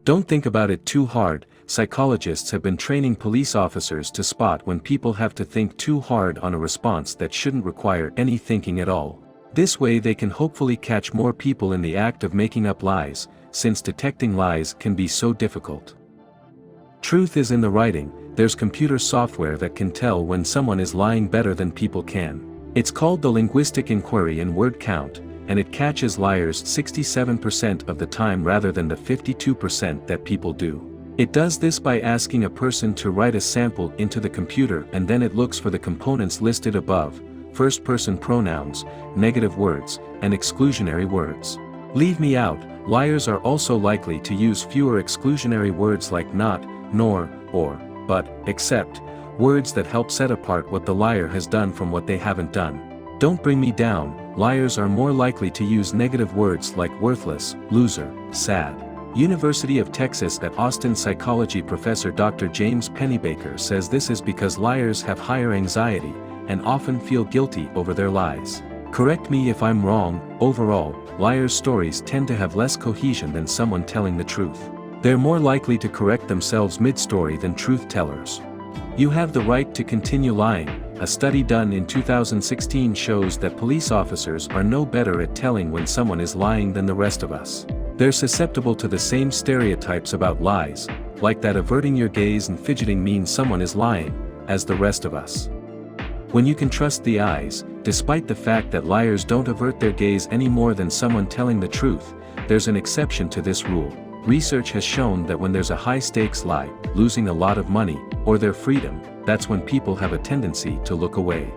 Don't think about it too hard. Psychologists have been training police officers to spot when people have to think too hard on a response that shouldn't require any thinking at all. This way they can hopefully catch more people in the act of making up lies, since detecting lies can be so difficult. Truth is in the writing. There's computer software that can tell when someone is lying better than people can. It's called the linguistic inquiry and word count, and it catches liars 67% of the time rather than the 52% that people do. It does this by asking a person to write a sample into the computer, and then it looks for the components listed above: first-person pronouns, negative words, and exclusionary words. Leave me out. Liars are also likely to use fewer exclusionary words like not, nor, or, but, except, words that help set apart what the liar has done from what they haven't done. Don't bring me down. Liars are more likely to use negative words like worthless, loser, sad. University of Texas at Austin psychology professor Dr. James Pennebaker says this is because liars have higher anxiety and often feel guilty over their lies. Correct me if I'm wrong. Overall, liars' stories tend to have less cohesion than someone telling the truth. They're more likely to correct themselves mid-story than truth tellers. You have the right to continue lying. A study done in 2016 shows that police officers are no better at telling when someone is lying than the rest of us. They're susceptible to the same stereotypes about lies, like that averting your gaze and fidgeting means someone is lying, as the rest of us. When you can trust the eyes, despite the fact that liars don't avert their gaze any more than someone telling the truth, there's an exception to this rule. Research has shown that when there's a high-stakes lie, losing a lot of money, or their freedom, that's when people have a tendency to look away.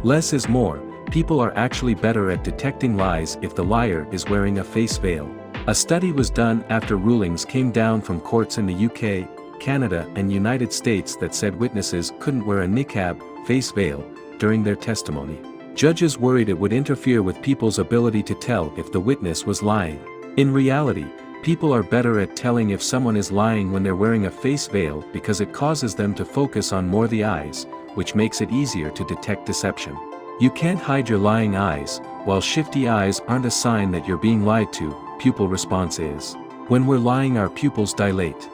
Less is more. People are actually better at detecting lies if the liar is wearing a face veil. A study was done after rulings came down from courts in the UK, Canada, and United States that said witnesses couldn't wear a niqab, face veil, during their testimony. Judges worried it would interfere with people's ability to tell if the witness was lying. In reality, people are better at telling if someone is lying when they're wearing a face veil because it causes them to focus on more the eyes, which makes it easier to detect deception. You can't hide your lying eyes. While shifty eyes aren't a sign that you're being lied to, pupil response is. When we're lying, our pupils dilate.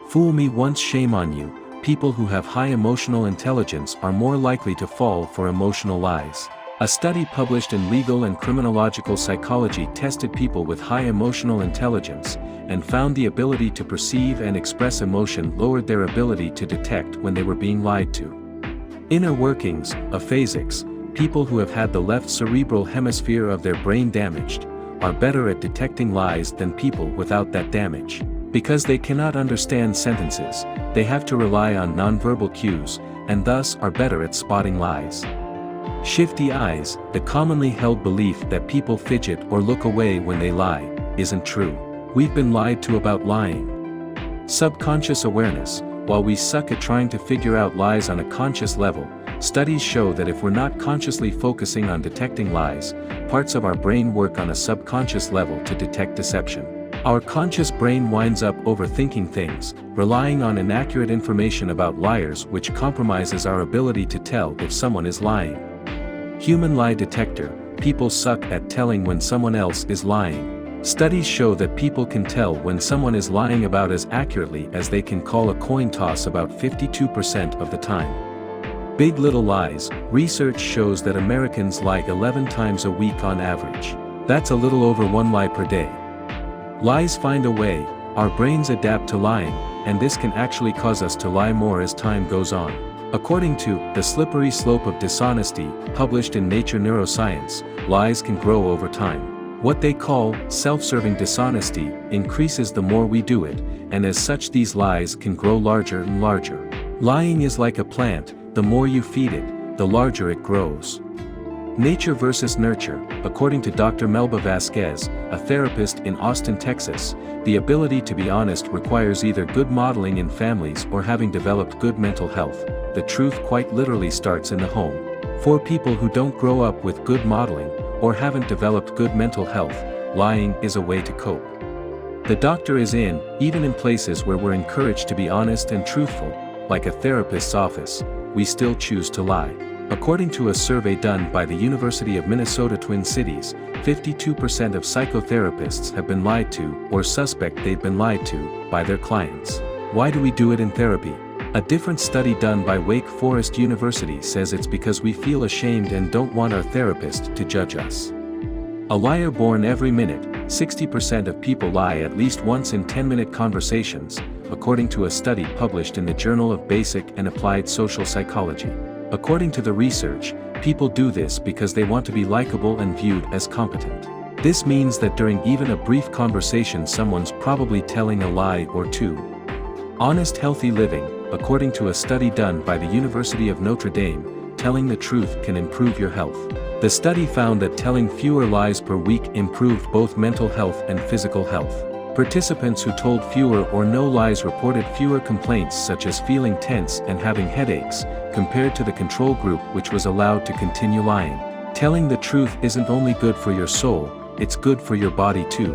Fool me once, shame on you. People who have high emotional intelligence are more likely to fall for emotional lies. A study published in Legal and Criminological Psychology tested people with high emotional intelligence, and found the ability to perceive and express emotion lowered their ability to detect when they were being lied to. Inner workings, aphasics, people who have had the left cerebral hemisphere of their brain damaged, are better at detecting lies than people without that damage. Because they cannot understand sentences, they have to rely on nonverbal cues, and thus are better at spotting lies. Shifty eyes, the commonly held belief that people fidget or look away when they lie, isn't true. We've been lied to about lying. Subconscious awareness. While we suck at trying to figure out lies on a conscious level, studies show that if we're not consciously focusing on detecting lies, parts of our brain work on a subconscious level to detect deception. Our conscious brain winds up overthinking things, relying on inaccurate information about liars, which compromises our ability to tell if someone is lying. Human lie detector. People suck at telling when someone else is lying. Studies show that people can tell when someone is lying about as accurately as they can call a coin toss about 52% of the time. Big Little Lies. Research shows that Americans lie 11 times a week on average. That's a little over one lie per day. Lies find a way. Our brains adapt to lying, and this can actually cause us to lie more as time goes on. According to The Slippery Slope of Dishonesty, published in Nature Neuroscience, lies can grow over time. What they call self-serving dishonesty increases the more we do it, and as such these lies can grow larger and larger. Lying is like a plant. The more you feed it, the larger it grows. Nature versus nurture. According to Dr. Melba Vasquez, a therapist in Austin, Texas, the ability to be honest requires either good modeling in families or having developed good mental health. The truth quite literally starts in the home. For people who don't grow up with good modeling, or haven't developed good mental health, lying is a way to cope. The doctor is in, even in places where we're encouraged to be honest and truthful, like a therapist's office, we still choose to lie. According to a survey done by the University of Minnesota Twin Cities, 52% of psychotherapists have been lied to or suspect they've been lied to by their clients. Why do we do it in therapy? A different study done by Wake Forest University says it's because we feel ashamed and don't want our therapist to judge us. A liar born every minute. 60% of people lie at least once in 10-minute conversations, according to a study published in the Journal of Basic and Applied Social Psychology. According to the research, people do this because they want to be likable and viewed as competent. This means that during even a brief conversation someone's probably telling a lie or two. Honest healthy living, according to a study done by the University of Notre Dame, telling the truth can improve your health. The study found that telling fewer lies per week improved both mental health and physical health. Participants who told fewer or no lies reported fewer complaints such as feeling tense and having headaches, compared to the control group which was allowed to continue lying. Telling the truth isn't only good for your soul, it's good for your body too.